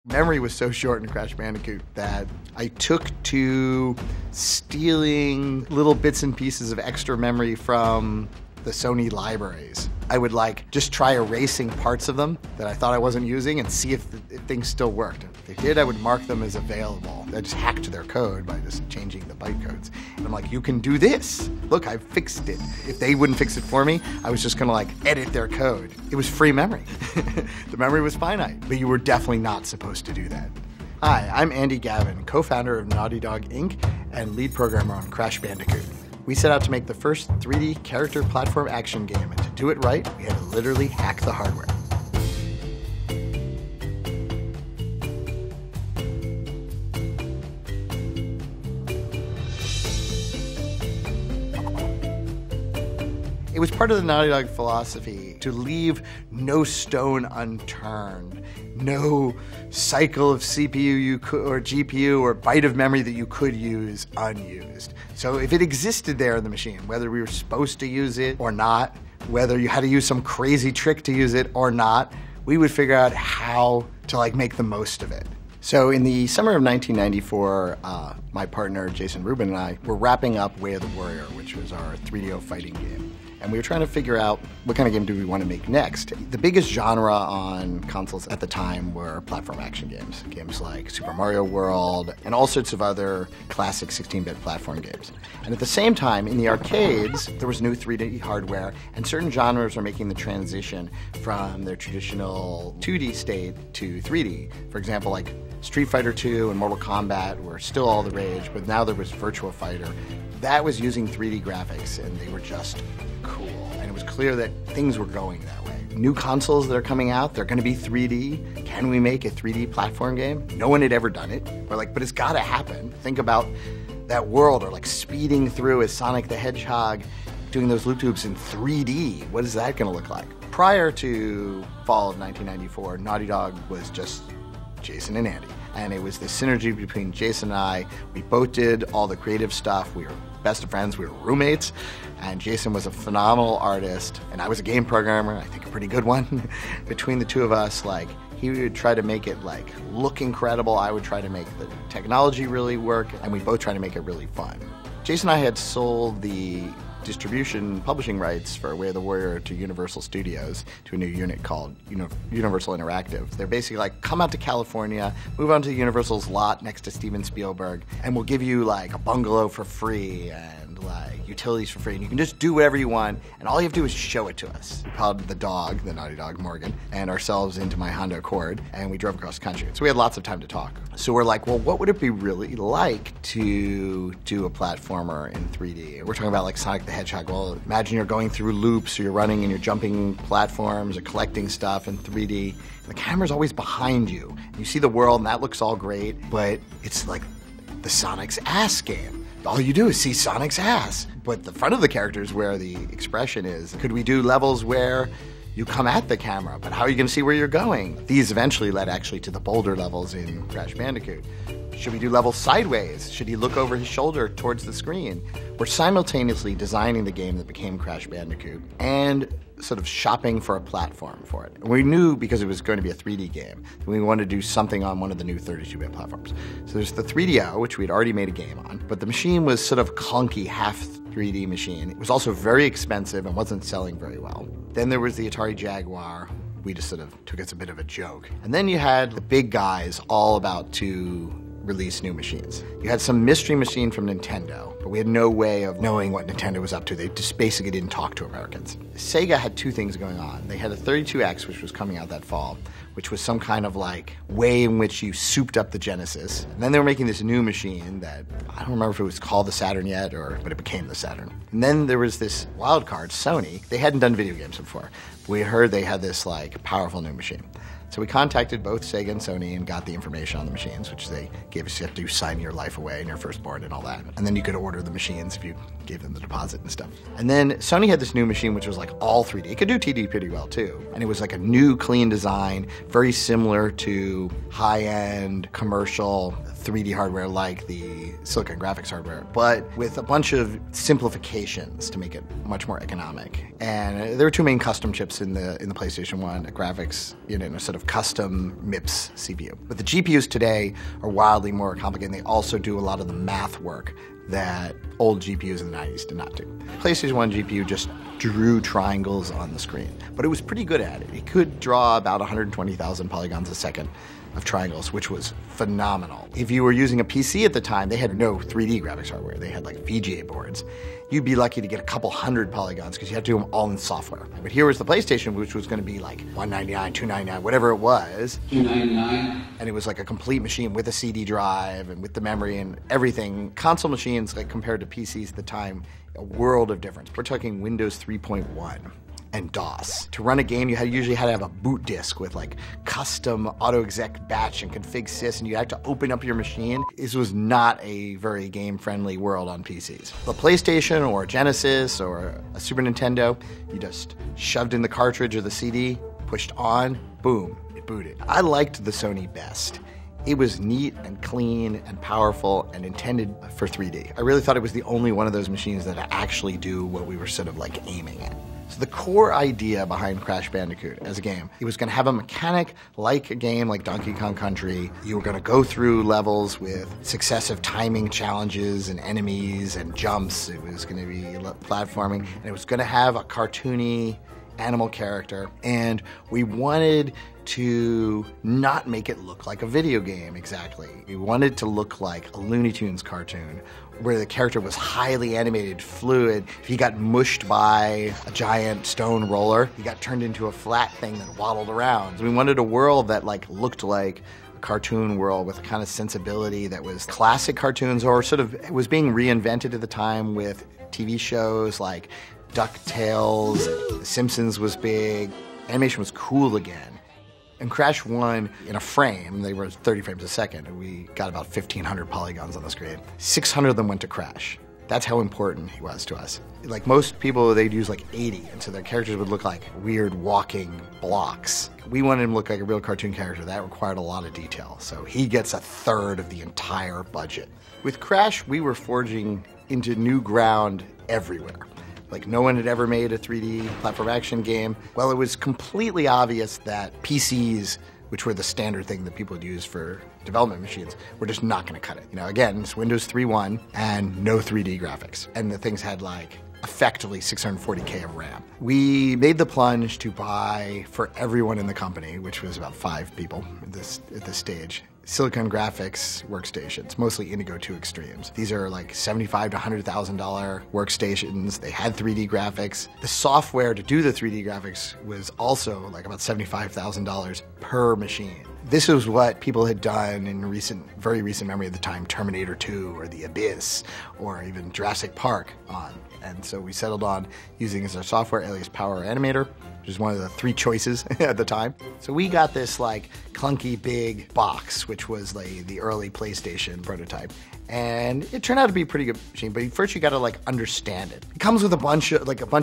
Memory was so short in Crash Bandicoot that I took to stealing little bits and pieces of extra memory from the Sony libraries. I would just try erasing parts of them that I thought I wasn't using and see if things still worked. If they did, I would mark them as available. I just hacked their code by just changing the byte codes. And I'm like, you can do this. Look, I fixed it. If they wouldn't fix it for me, I was just gonna edit their code. It was free memory. The memory was finite, but you were definitely not supposed to do that. Hi, I'm Andy Gavin, co-founder of Naughty Dog Inc. and lead programmer on Crash Bandicoot. We set out to make the first 3D character platform action game, and to do it right, we had to literally hack the hardware. It was part of the Naughty Dog philosophy to leave no stone unturned, no cycle of CPU or GPU or byte of memory that you could use unused. So if it existed there in the machine, whether we were supposed to use it or not, whether you had to use some crazy trick to use it or not, we would figure out how to make the most of it. So in the summer of 1994, my partner Jason Rubin and I were wrapping up Way of the Warrior, which was our 3DO fighting game. And we were trying to figure out what kind of game do we want to make next. The biggest genre on consoles at the time were platform action games. Games like Super Mario World and all sorts of other classic 16-bit platform games. And at the same time, in the arcades, there was new 3D hardware, and certain genres were making the transition from their traditional 2D state to 3D. For example, Street Fighter II and Mortal Kombat were still all the rage, but now there was Virtua Fighter. That was using 3D graphics, and they were just cool. And it was clear that things were going that way. New consoles that are coming out, they're going to be 3D. Can we make a 3D platform game? No one had ever done it. We're but it's got to happen. Think about that world, or speeding through as Sonic the Hedgehog, doing those loop tubes in 3D. What is that going to look like? Prior to fall of 1994, Naughty Dog was just Jason and Andy. And it was the synergy between Jason and I. We both did all the creative stuff. We were best of friends. We were roommates. And Jason was a phenomenal artist. And I was a game programmer, I think a pretty good one. Between the two of us, he would try to make it look incredible. I would try to make the technology really work. And we both try to make it really fun. Jason and I had sold the distribution publishing rights for Way of the Warrior to Universal Studios, to a new unit called Universal Interactive. They're basically come out to California, move on to Universal's lot next to Steven Spielberg, and we'll give you a bungalow for free and utilities for free, and you can just do whatever you want, and all you have to do is show it to us. We called the dog, the Naughty Dog Morgan, and ourselves into my Honda Accord, and we drove across the country. So we had lots of time to talk. So we're well, what would it be really like to do a platformer in 3D? We're talking about Sonic the Hedgehog. Well, imagine you're going through loops, or you're running and you're jumping platforms or collecting stuff in 3D. The camera's always behind you. You see the world, and that looks all great, but it's the Sonic's ass game. All you do is see Sonic's ass. But the front of the character is where the expression is. Could we do levels where you come at the camera, but how are you going to see where you're going? These eventually led actually to the boulder levels in Crash Bandicoot. Should we do levels sideways? Should he look over his shoulder towards the screen? We're simultaneously designing the game that became Crash Bandicoot and sort of shopping for a platform for it. We knew, because it was going to be a 3D game, that we wanted to do something on one of the new 32-bit platforms. So there's the 3DO, which we'd already made a game on, but the machine was sort of clunky, half 3D machine. It was also very expensive and wasn't selling very well. Then there was the Atari Jaguar. We just sort of took it as a bit of a joke. And then you had the big guys all about to release new machines. You had some mystery machine from Nintendo, but we had no way of knowing what Nintendo was up to. They just basically didn't talk to Americans. Sega had two things going on. They had a 32X, which was coming out that fall, which was some kind of way in which you souped up the Genesis. And then they were making this new machine that, I don't remember if it was called the Saturn yet, but it became the Saturn. And then there was this wild card, Sony. They hadn't done video games before. We heard they had this powerful new machine. So we contacted both Sega and Sony and got the information on the machines, which they gave us. You have to sign your life away and your firstborn and all that. And then you could order the machines if you gave them the deposit and stuff. And then Sony had this new machine, which was all 3D. It could do 2D pretty well too. And it was a new, clean design, very similar to high-end commercial 3D hardware like the Silicon Graphics hardware, but with a bunch of simplifications to make it much more economic. And there were two main custom chips in the PlayStation 1, a graphics unit and a set of of custom MIPS CPU. But the GPUs today are wildly more complicated, and they also do a lot of the math work that old GPUs in the 90s did not do. PlayStation 1 GPU just drew triangles on the screen, but it was pretty good at it. It could draw about 120,000 polygons a second of triangles, which was phenomenal. If you were using a PC at the time, they had no 3D graphics hardware. They had like VGA boards. You'd be lucky to get a couple hundred polygons because you had to do them all in software. But here was the PlayStation, which was going to be like $199, $299, whatever it was. $299. And it was like a complete machine with a CD drive and with the memory and everything. Console machines, like compared to PCs at the time, a world of difference. We're talking Windows 3.1. And DOS. To run a game, you usually had to have a boot disk with like custom auto-exec batch and config sys, and you had to open up your machine. This was not a very game-friendly world on PCs. The PlayStation or a Genesis or a Super Nintendo, you just shoved in the cartridge or the CD, pushed on, boom, it booted. I liked the Sony best. It was neat and clean and powerful and intended for 3D. I really thought it was the only one of those machines that actually do what we were sort of like aiming at. So the core idea behind Crash Bandicoot as a game, it was going to have a mechanic like a game like Donkey Kong Country. You were going to go through levels with successive timing challenges and enemies and jumps. It was going to be platforming, and it was going to have a cartoony animal character, and we wanted to not make it look like a video game exactly. We wanted to look like a Looney Tunes cartoon where the character was highly animated, fluid. If he got mushed by a giant stone roller, he got turned into a flat thing that waddled around. So we wanted a world that like looked like a cartoon world with a kind of sensibility that was classic cartoons, or sort of was being reinvented at the time with TV shows like DuckTales. The Simpsons was big. Animation was cool again. And Crash 1, in a frame, they were 30 frames a second, and we got about 1,500 polygons on the screen. 600 of them went to Crash. That's how important he was to us. Like most people, they'd use like 80, and so their characters would look like weird walking blocks. We wanted him to look like a real cartoon character. That required a lot of detail, so he gets a third of the entire budget. With Crash, we were forging into new ground everywhere. Like no one had ever made a 3D platform action game. Well, it was completely obvious that PCs, which were the standard thing that people would use for development machines, were just not going to cut it. You know, again, it's Windows 3.1 and no 3D graphics. And the things had like effectively 640K of RAM. We made the plunge to buy for everyone in the company, which was about 5 people at this stage, Silicon Graphics workstations, mostly Indigo 2 Extremes. These are like $75,000 to $100,000 workstations. They had 3D graphics. The software to do the 3D graphics was also like about $75,000 per machine. This is what people had done in very recent memory at the time, Terminator 2 or The Abyss or even Jurassic Park on. And so we settled on using as our software alias Power Animator, which is one of the 3 choices at the time. So we got this like clunky big box, which was like the early PlayStation prototype. And it turned out to be a pretty good machine, but first you gotta like understand it. It comes with a bunch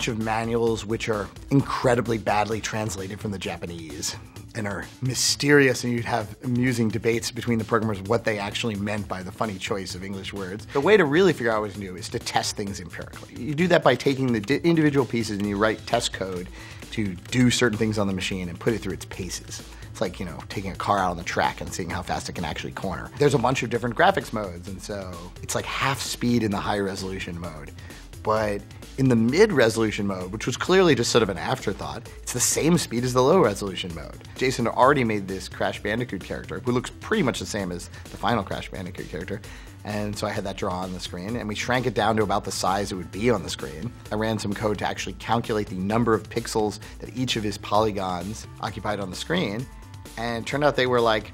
of manuals which are incredibly badly translated from the Japanese and are mysterious, and you'd have amusing debates between the programmers what they actually meant by the funny choice of English words. The way to really figure out what to do is to test things empirically. You do that by taking the individual pieces and you write test code to do certain things on the machine and put it through its paces. It's like, you know, taking a car out on the track and seeing how fast it can actually corner. There's a bunch of different graphics modes, and so it's like half speed in the high resolution mode. But in the mid-resolution mode, which was clearly just sort of an afterthought, it's the same speed as the low-resolution mode. Jason had already made this Crash Bandicoot character, who looks pretty much the same as the final Crash Bandicoot character. And so I had that draw on the screen, and we shrank it down to about the size it would be on the screen. I ran some code to actually calculate the number of pixels that each of his polygons occupied on the screen, and it turned out they were like,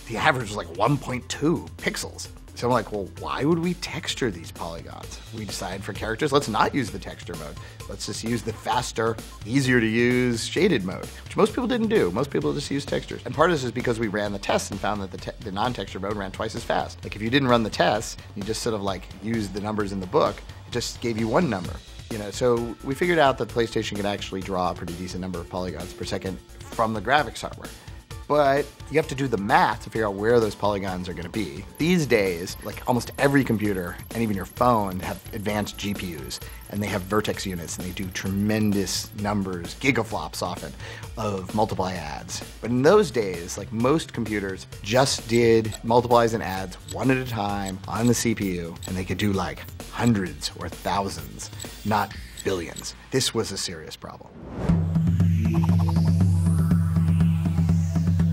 the average was like 1.2 pixels. So I'm like, well, why would we texture these polygons? We decided for characters, let's not use the texture mode. Let's just use the faster, easier to use shaded mode, which most people didn't do. Most people just used textures. And part of this is because we ran the tests and found that the non-texture mode ran twice as fast. Like if you didn't run the tests, you just sort of like used the numbers in the book, it just gave you one number. You know, so we figured out that PlayStation could actually draw a pretty decent number of polygons per second from the graphics hardware. but you have to do the math to figure out where those polygons are going to be. These days, like almost every computer and even your phone have advanced GPUs, and they have vertex units, and they do tremendous numbers, gigaflops often, of multiply adds. But in those days, like most computers, just did multiplies and adds one at a time on the CPU, and they could do like hundreds or thousands, not billions. This was a serious problem.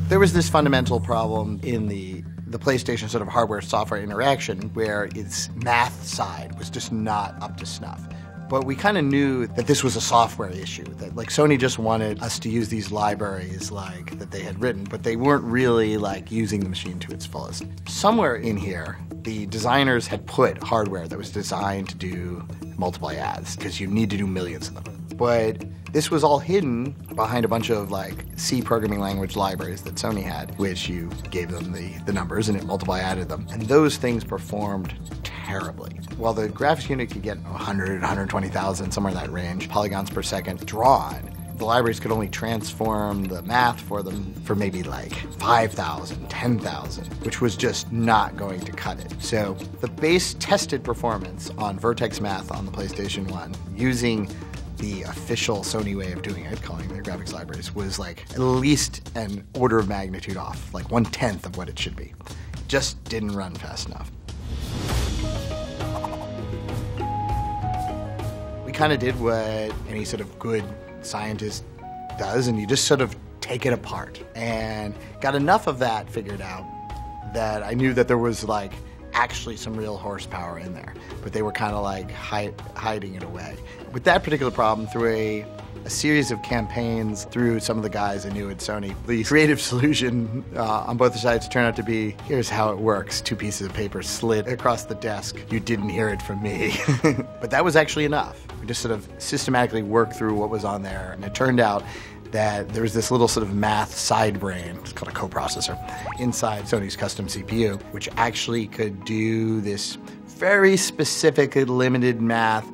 There was this fundamental problem in the PlayStation sort of hardware-software interaction where its math side was just not up to snuff. But we kind of knew that this was a software issue, that like Sony just wanted us to use these libraries like that they had written, but they weren't really like using the machine to its fullest. Somewhere in here, the designers had put hardware that was designed to do multiply adds, because you need to do millions of them. But this was all hidden behind a bunch of like C programming language libraries that Sony had, which you gave them the numbers and it multiply added them. And those things performed terribly. While the graphics unit could get 100, 120,000, somewhere in that range, polygons per second drawn, the libraries could only transform the math for them for maybe like 5,000, 10,000, which was just not going to cut it. So the base tested performance on Vertex math on the PlayStation 1 using the official Sony way of doing it, calling their graphics libraries, was like at least an order of magnitude off, like 1/10 of what it should be. Just didn't run fast enough. We kind of did what any sort of good scientist does, and you just sort of take it apart, and got enough of that figured out that I knew that there was like actually some real horsepower in there, but they were kind of like hiding it away. With that particular problem, through a series of campaigns through some of the guys I knew at Sony, the creative solution on both sides turned out to be, here's how it works. 2 pieces of paper slid across the desk. You didn't hear it from me. But that was actually enough. We just sort of systematically worked through what was on there, and it turned out that there was this little sort of math side brain, it's called a coprocessor, inside Sony's custom CPU, which actually could do this very specific and limited math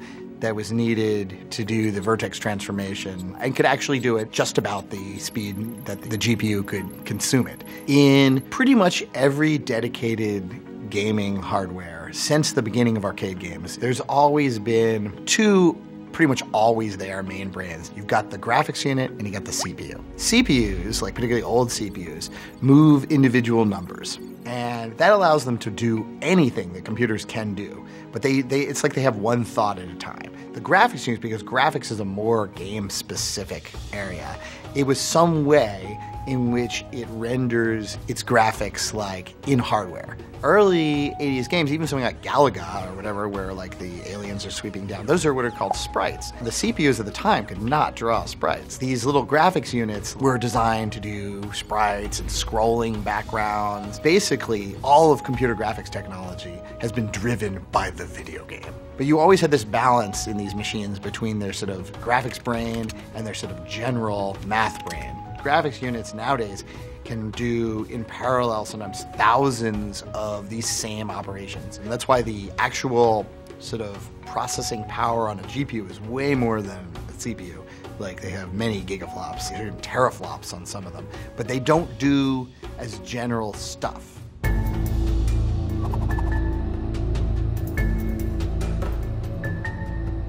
that was needed to do the vertex transformation, and could actually do it just about the speed that the GPU could consume it. In pretty much every dedicated gaming hardware since the beginning of arcade games, there's always been 2 pretty much always there main brains. You've got the graphics unit and you got the CPU. CPUs, like particularly old CPUs, move individual numbers, and that allows them to do anything that computers can do. But it's like they have one thought at a time. The graphics unit, because graphics is a more game-specific area, it was some way in which it renders its graphics like in hardware. Early 80s games, even something like Galaga or whatever, where like the aliens are sweeping down, those are what are called sprites. The CPUs at the time could not draw sprites. These little graphics units were designed to do sprites and scrolling backgrounds. Basically, all of computer graphics technology has been driven by the video game. But you always had this balance in these machines between their sort of graphics brain and their sort of general math brain. Graphics units nowadays can do in parallel sometimes thousands of these same operations. And that's why the actual sort of processing power on a GPU is way more than a CPU. Like they have many gigaflops, teraflops on some of them, but they don't do as general stuff.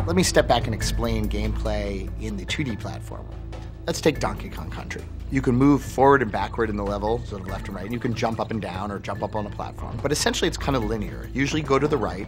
Let me step back and explain gameplay in the 2D platformer. Let's take Donkey Kong Country. You can move forward and backward in the level, sort of left and right, and you can jump up and down or jump up on a platform. But essentially it's kind of linear. Usually go to the right,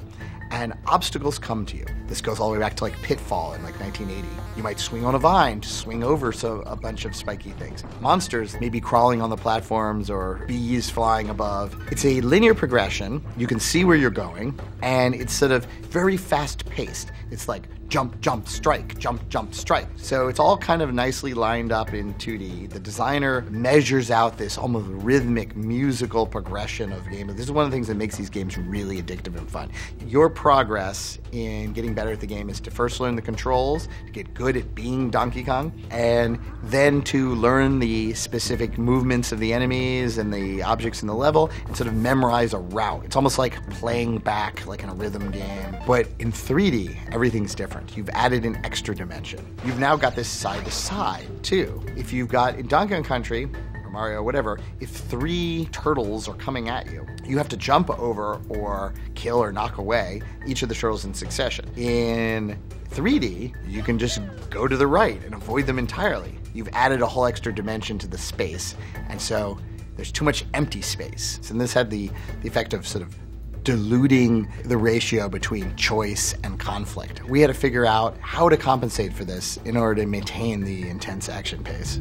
and obstacles come to you. This goes all the way back to like Pitfall in like 1980. You might swing on a vine to swing over a bunch of spiky things. Monsters may be crawling on the platforms or bees flying above. It's a linear progression. You can see where you're going, and it's sort of very fast-paced. It's like jump, jump, strike, jump, jump, strike. So it's all kind of nicely lined up in 2D. The designer measures out this almost rhythmic, musical progression of game. This is one of the things that makes these games really addictive and fun. Your progress in getting better at the game is to first learn the controls, to get good at being Donkey Kong, and then to learn the specific movements of the enemies and the objects in the level and sort of memorize a route. It's almost like playing back like in a rhythm game. But in 3D, everything's different. You've added an extra dimension. You've now got this side to side too. If you've got in Donkey Kong Country, Super Mario, whatever, if 3 turtles are coming at you, you have to jump over or kill or knock away each of the turtles in succession. In 3D, you can just go to the right and avoid them entirely. You've added a whole extra dimension to the space, and so there's too much empty space. And this had the effect of sort of diluting the ratio between choice and conflict. We had to figure out how to compensate for this in order to maintain the intense action pace.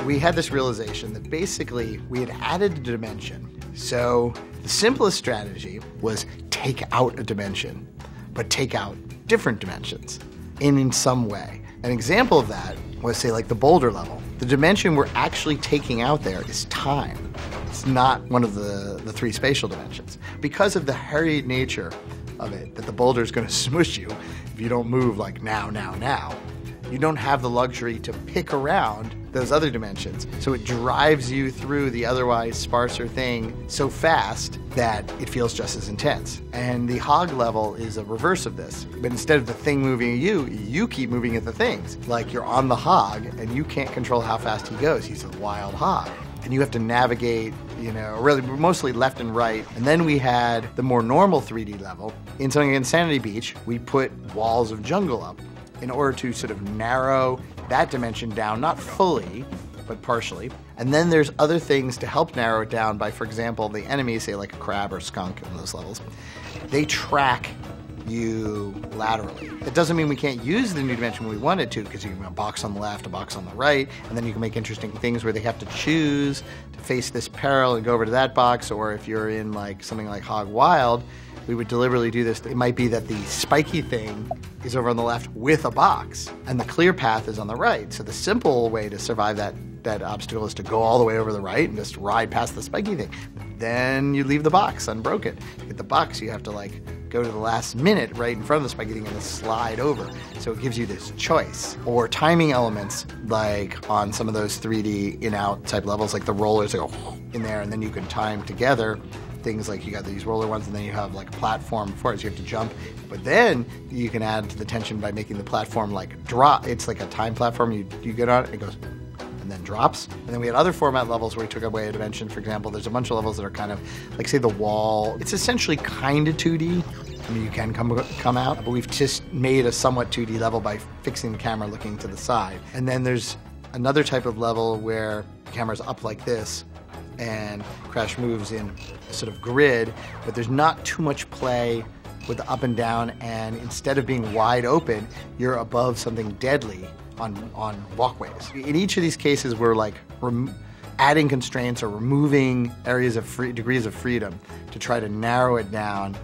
We had this realization that basically we had added a dimension. So the simplest strategy was take out a dimension, but take out different dimensions in some way. An example of that was, say, like the boulder level. The dimension we're actually taking out there is time. It's not one of the 3 spatial dimensions. Because of the hurried nature of it, that the boulder is going to smush you if you don't move like now, you don't have the luxury to pick around those other dimensions. So it drives you through the otherwise sparser thing so fast that it feels just as intense. And the hog level is a reverse of this. But instead of the thing moving at you, you keep moving at the things. Like you're on the hog and you can't control how fast he goes. He's a wild hog. And you have to navigate, really mostly left and right. And then we had the more normal 3D level. In something like Insanity Beach, we put walls of jungle up in order to sort of narrow that dimension down, not fully, but partially. And then there's other things to help narrow it down by, for example, the enemies, say like a crab or skunk in those levels, they track you laterally. That doesn't mean we can't use the new dimension when we wanted to, because you can have a box on the left, a box on the right, and then you can make interesting things where they have to choose to face this peril and go over to that box, or if you're in like something like Hog Wild, we would deliberately do this. It might be that the spiky thing is over on the left with a box, and the clear path is on the right. So the simple way to survive that obstacle is to go all the way over the right and just ride past the spiky thing. Then you leave the box unbroken. To get the box, you have to like go to the last minute right in front of the spiky thing and then slide over. So it gives you this choice. Or timing elements, like on some of those 3D in-out type levels, like the rollers that go in there, and then you can time together things like you got these roller ones, and then you have like a platform before it, so you have to jump. But then you can add to the tension by making the platform like drop. It's like a time platform. You get on it, it goes and then drops. And then we had other format levels where we took away a dimension. For example, there's a bunch of levels that are kind of like, say, the wall. It's essentially kind of 2D. I mean, you can come out, but we've just made a somewhat 2D level by fixing the camera looking to the side. And then there's another type of level where the camera's up like this, and Crash moves in a sort of grid, but there's not too much play with the up and down, and instead of being wide open, you're above something deadly on walkways. In each of these cases, we're like adding constraints or removing areas of degrees of freedom to try to narrow it down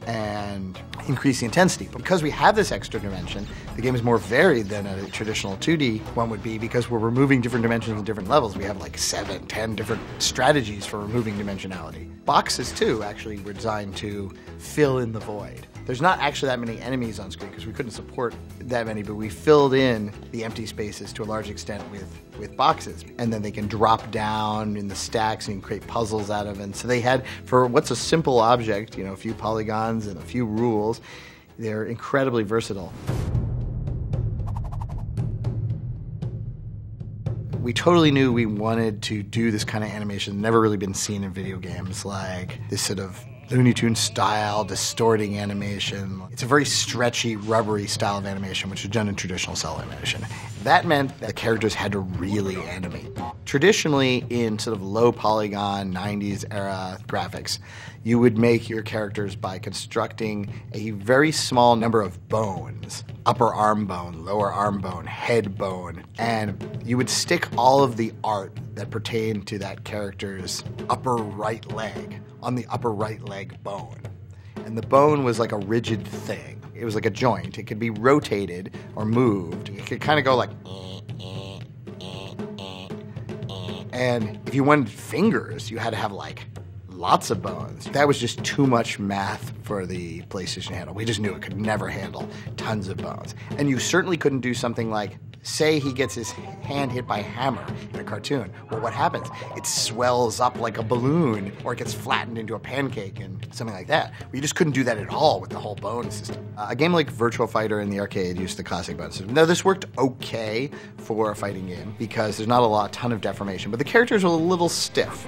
and increase the intensity. But because we have this extra dimension, the game is more varied than a traditional 2D one would be, because we're removing different dimensions in different levels. We have like 7, 10 different strategies for removing dimensionality. Boxes, too, actually were designed to fill in the void. There's not actually that many enemies on screen because we couldn't support that many, but we filled in the empty spaces to a large extent with boxes. And then they can drop down in the stacks and you can create puzzles out of it. And so they had, for what's a simple object, a few polygons and a few rules, they're incredibly versatile. We totally knew we wanted to do this kind of animation, never really been seen in video games, like this sort of Looney Tunes style, distorting animation. It's a very stretchy, rubbery style of animation, which is done in traditional cell animation. That meant that the characters had to really animate. Traditionally, in sort of low polygon, 90s era graphics, you would make your characters by constructing a very small number of bones. Upper arm bone, lower arm bone, head bone, and you would stick all of the art that pertained to that character's upper right leg on the upper right leg bone. And the bone was like a rigid thing. It was like a joint. It could be rotated or moved. It could kind of go like, and if you wanted fingers, you had to have like lots of bones. That was just too much math for the PlayStation handle. We just knew it could never handle tons of bones. And you certainly couldn't do something like say he gets his hand hit by a hammer in a cartoon. Well, what happens? It swells up like a balloon, or it gets flattened into a pancake and something like that. You just couldn't do that at all with the whole bone system. A game like Virtua Fighter in the arcade used the classic bone system. Now, this worked okay for a fighting game because there's not a ton of deformation, but the characters are a little stiff.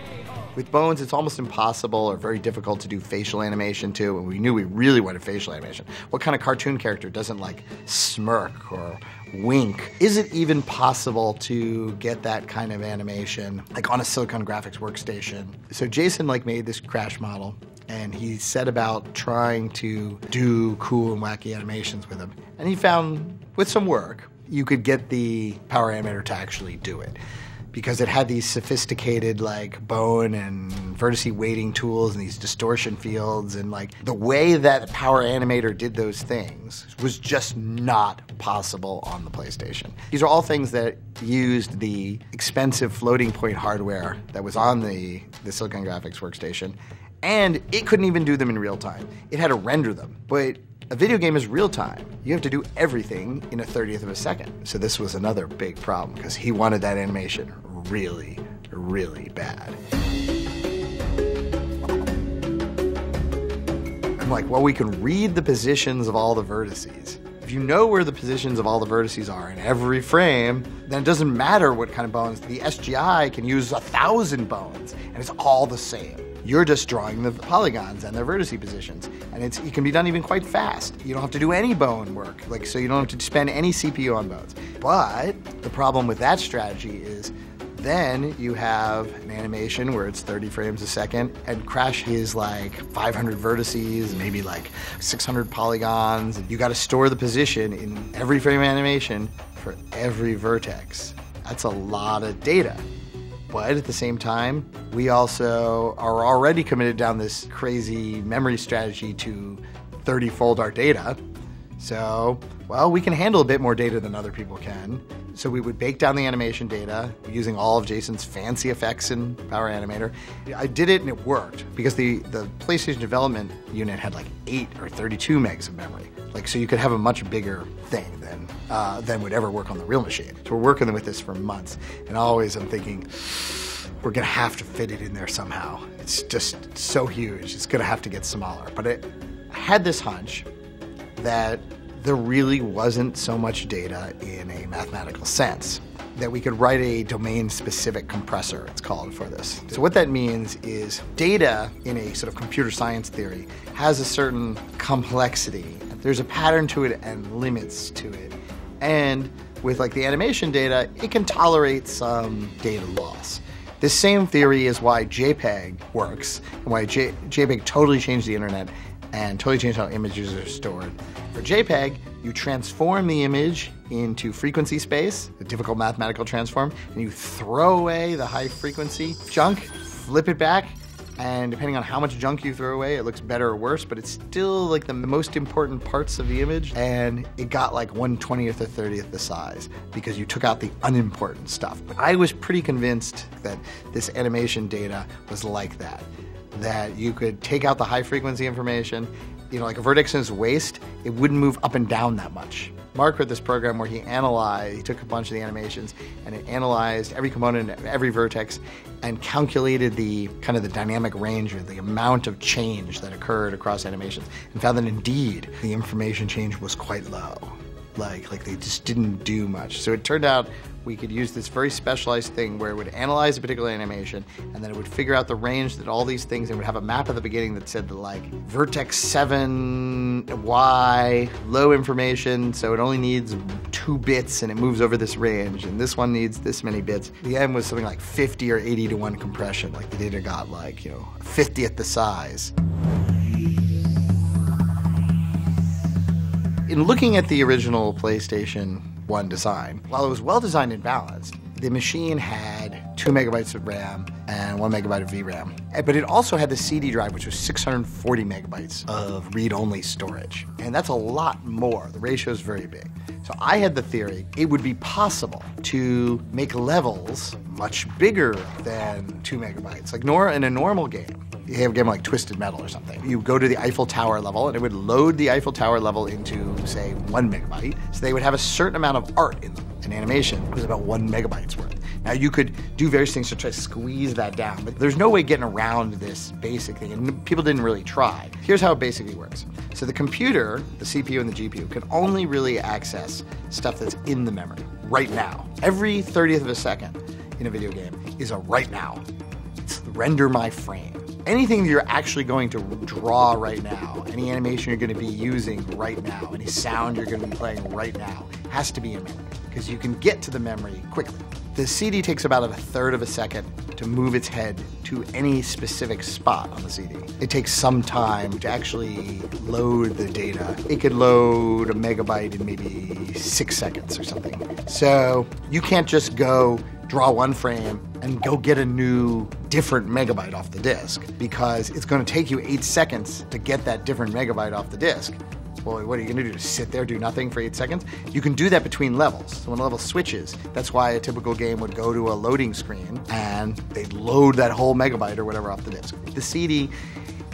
With bones, it's almost impossible or very difficult to do facial animation too, and we knew we really wanted facial animation. What kind of cartoon character doesn't like smirk or wink? Is it even possible to get that kind of animation like on a Silicon Graphics workstation? So Jason made this Crash model, and he set about trying to do cool and wacky animations with him. And he found, with some work, you could get the Power Animator to actually do it, because it had these sophisticated bone and vertice weighting tools and these distortion fields, and the way that the Power Animator did those things was just not possible on the PlayStation. These are all things that used the expensive floating point hardware that was on the Silicon Graphics workstation, and it couldn't even do them in real time. It had to render them, but a video game is real time. You have to do everything in a 30th of a second. So this was another big problem because he wanted that animation really, really bad. I'm like, well, we can read the positions of all the vertices. If you know where the positions of all the vertices are in every frame, then it doesn't matter what kind of bones. The SGI can use 1,000 bones, and it's all the same. You're just drawing the polygons and their vertice positions, and it can be done even quite fast. You don't have to do any bone work, so you don't have to spend any CPU on bones. But the problem with that strategy is then you have an animation where it's 30 frames a second, and Crash is 500 vertices, maybe 600 polygons, and you got to store the position in every frame animation for every vertex. That's a lot of data. But at the same time, we also are already committed down this crazy memory strategy to 30-fold our data. So, well, we can handle a bit more data than other people can. So we would bake down the animation data using all of Jason's fancy effects in Power Animator. I did it and it worked because the PlayStation development unit had 8 or 32 megs of memory. So you could have a much bigger thing than would ever work on the real machine. So we're working with this for months, and always I'm thinking, we're gonna have to fit it in there somehow. It's just so huge, it's gonna have to get smaller. But I had this hunch that there really wasn't so much data in a mathematical sense, that we could write a domain-specific compressor, it's called, for this. So what that means is data in a sort of computer science theory has a certain complexity. There's a pattern to it and limits to it. And with the animation data, it can tolerate some data loss. This same theory is why JPEG works, and why JPEG totally changed the internet and totally changed how images are stored. For JPEG, you transform the image into frequency space, a difficult mathematical transform, and you throw away the high frequency junk, flip it back, and depending on how much junk you throw away, it looks better or worse, but it's still the most important parts of the image, and it got 1/20th or 30th the size because you took out the unimportant stuff. But I was pretty convinced that this animation data was like that you could take out the high frequency information. A vertex in its waist, it wouldn't move up and down that much. Mark wrote this program where he took a bunch of the animations and it analyzed every component, every vertex, and calculated the dynamic range, or the amount of change that occurred across animations, and found that indeed the information change was quite low. They just didn't do much. So it turned out we could use this very specialized thing where it would analyze a particular animation, and then it would figure out the range that all these things, and would have a map at the beginning that said vertex 7, Y, low information, so it only needs 2 bits and it moves over this range, and this one needs this many bits. The end was something 50 or 80 to 1 compression. The data got 50th the size. In looking at the original PlayStation 1 design, while it was well designed and balanced, the machine had 2 megabytes of RAM and 1 megabyte of VRAM. But it also had the CD drive, which was 640 megabytes of read-only storage. And that's a lot more. The ratio is very big. So I had the theory it would be possible to make levels much bigger than 2 megabytes. Like in a normal game, you have a game like Twisted Metal or something. You go to the Eiffel Tower level, and it would load the Eiffel Tower level into, say, 1 megabyte. So they would have a certain amount of art in them. An animation was about 1 megabyte's worth. Now, you could do various things to try to squeeze that down, but there's no way getting around this basic thing, and people didn't really try. Here's how it basically works. So the computer, the CPU and the GPU, can only really access stuff that's in the memory right now. Every 30th of a second in a video game is a right now. It's render my frame. Anything that you're actually going to draw right now, any animation you're going to be using right now, any sound you're going to be playing right now, has to be in memory, because you can get to the memory quickly. The CD takes about 1/3 of a second to move its head to any specific spot on the CD. It takes some time to actually load the data. It could load a megabyte in maybe 6 seconds or something. So you can't just go draw 1 frame and go get a new different megabyte off the disk, because it's going to take you 8 seconds to get that different megabyte off the disk. Well, what are you going to do? Just sit there, do nothing for 8 seconds? You can do that between levels. So when a level switches, that's why a typical game would go to a loading screen and they'd load that whole megabyte or whatever off the disk. The CD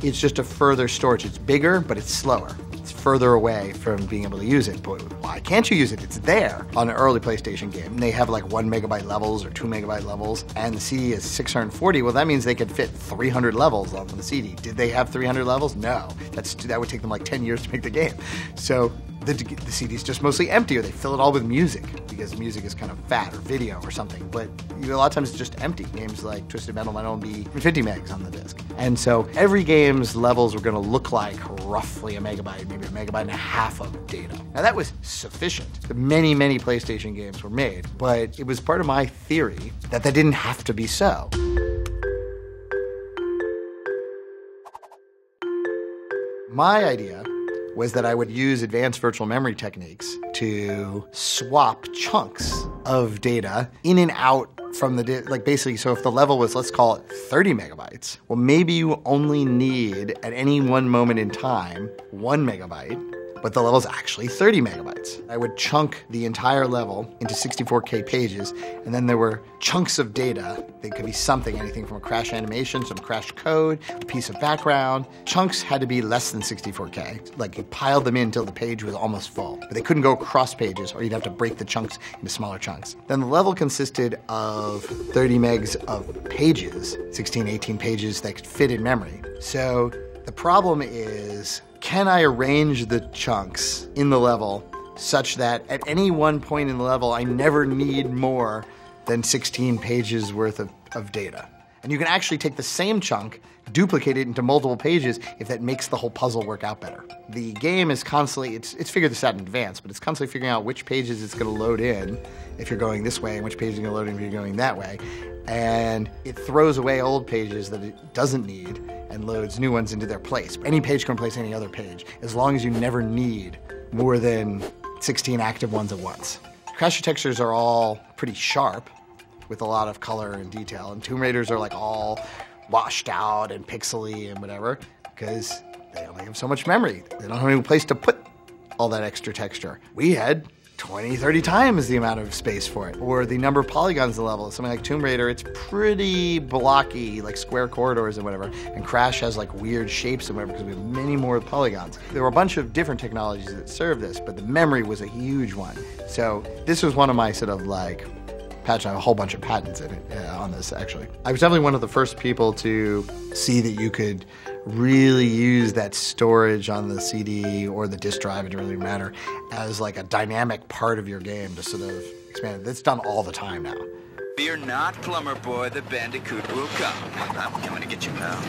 is just a further storage. It's bigger, but it's slower. It's further away from being able to use it. But why can't you use it? It's there on an early PlayStation game. And they have like 1 megabyte levels or 2 megabyte levels, and the CD is 640. Well, that means they could fit 300 levels on the CD. Did they have 300 levels? No. That would take them like 10 years to make the game. So the CD is just mostly empty, or they fill it all with music, because music is kind of fat, or video or something. But a lot of times it's just empty. Games like Twisted Metal might only be 50 megs on the disk. And so every game's levels were going to look like roughly a megabyte, maybe 1.5 megabytes of data. Now that was sufficient. Many, many PlayStation games were made, but it was part of my theory that didn't have to be so. My idea was that I would use advanced virtual memory techniques to swap chunks of data in and out from the, like basically, so if the level was, let's call it 30 megabytes, well, maybe you only need, at any one moment in time, 1 megabyte, but the level's actually 30 megabytes. I would chunk the entire level into 64K pages, and then there were chunks of data. They could be something, anything from a crash animation, some crash code, a piece of background. Chunks had to be less than 64K. Like, you piled them in until the page was almost full. But they couldn't go across pages, or you'd have to break the chunks into smaller chunks. Then the level consisted of 30 megs of pages, 16, 18 pages that could fit in memory. So the problem is, can I arrange the chunks in the level such that at any one point in the level, I never need more than 16 pages worth of data? And you can actually take the same chunk, duplicate it into multiple pages if that makes the whole puzzle work out better. The game is constantly, it's figured this out in advance, but it's constantly figuring out which pages it's going to load in if you're going this way, and which pages are going to load in if you're going that way. And it throws away old pages that it doesn't need and loads new ones into their place. Any page can replace any other page, as long as you never need more than 16 active ones at once. Crash textures are all pretty sharp, with a lot of color and detail, and Tomb Raiders are like all washed out and pixely and whatever, because they only have so much memory. They don't have any place to put all that extra texture. We had 20, 30 times the amount of space for it. Or the number of polygons in the level. Something like Tomb Raider, it's pretty blocky, like square corridors and whatever. And Crash has like weird shapes and whatever, because we have many more polygons. There were a bunch of different technologies that served this, but the memory was a huge one. So this was one of my sort of like patents. I have a whole bunch of patents in it, on this, actually. I was definitely one of the first people to see that you could really use that storage on the CD or the disk drive, it didn't really matter, as like a dynamic part of your game to sort of expand it. That's done all the time now. Fear not, Plumber Boy, the Bandicoot will come. I'm coming to get you now.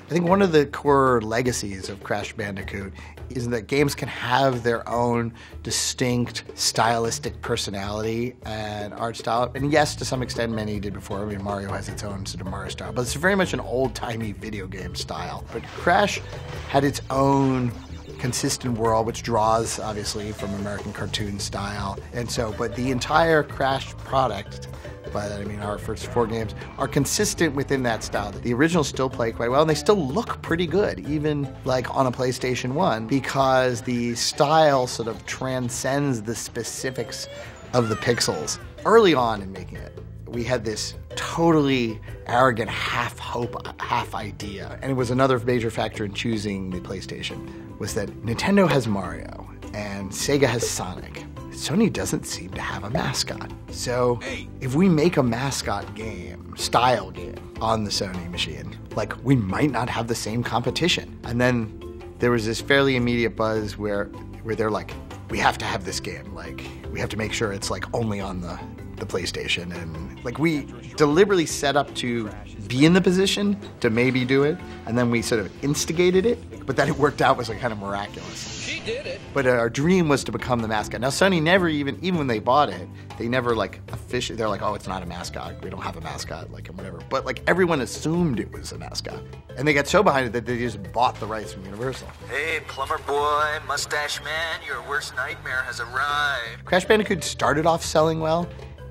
I think one of the core legacies of Crash Bandicoot is that games can have their own distinct stylistic personality and art style. And yes, to some extent, many did before. I mean, Mario has its own sort of Mario style, but it's very much an old-timey video game style. But Crash had its own consistent world, which draws, obviously, from American cartoon style. And so, but the entire Crash product, by that I mean our first 4 games, are consistent within that style. The originals still play quite well, and they still look pretty good, even like on a PlayStation 1, because the style sort of transcends the specifics of the pixels. Early on in making it, we had this totally arrogant half hope, half idea. And it was another major factor in choosing the PlayStation, was that Nintendo has Mario and Sega has Sonic. Sony doesn't seem to have a mascot. So if we make a mascot game, style game, on the Sony machine, like, we might not have the same competition. And then there was this fairly immediate buzz where they're like, we have to have this game. Like, we have to make sure it's, like, only on the PlayStation. And, like, we deliberately set up to be in the position to maybe do it, and then we sort of instigated it, but that it worked out was, like, kind of miraculous. She did it. But our dream was to become the mascot. Now, Sony never even when they bought it, they never, like, officially, they're like, oh, it's not a mascot. We don't have a mascot, like, and whatever. But, like, everyone assumed it was a mascot. And they got so behind it that they just bought the rights from Universal. Hey, plumber boy, mustache man, your worst nightmare has arrived. Crash Bandicoot started off selling well,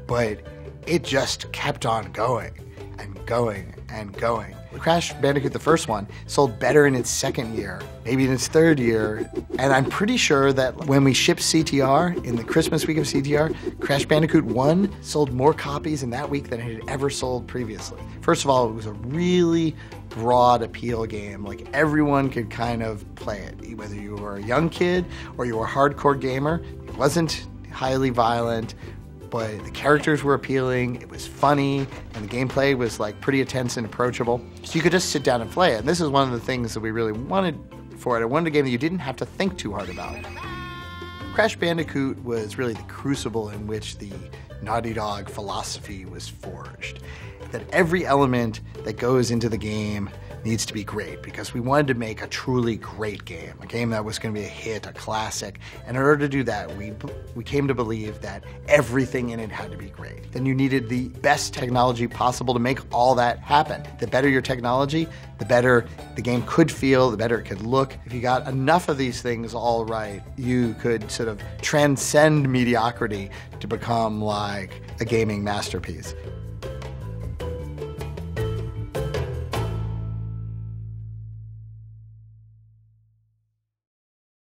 but it just kept on going and going and going. Crash Bandicoot, the first one, sold better in its second year, maybe in its third year. And I'm pretty sure that when we shipped CTR, in the Christmas week of CTR, Crash Bandicoot 1 sold more copies in that week than it had ever sold previously. First of all, it was a really broad appeal game. Like, everyone could kind of play it, whether you were a young kid or you were a hardcore gamer. It wasn't highly violent, but the characters were appealing, it was funny, and the gameplay was, like, pretty intense and approachable. So you could just sit down and play it. And this is one of the things that we really wanted for it. I wanted a game that you didn't have to think too hard about. Crash Bandicoot was really the crucible in which the Naughty Dog philosophy was forged. That every element that goes into the game needs to be great, because we wanted to make a truly great game, a game that was going to be a hit, a classic. And in order to do that, we came to believe that everything in it had to be great. Then you needed the best technology possible to make all that happen. The better your technology, the better the game could feel, the better it could look. If you got enough of these things all right, you could sort of transcend mediocrity to become like a gaming masterpiece.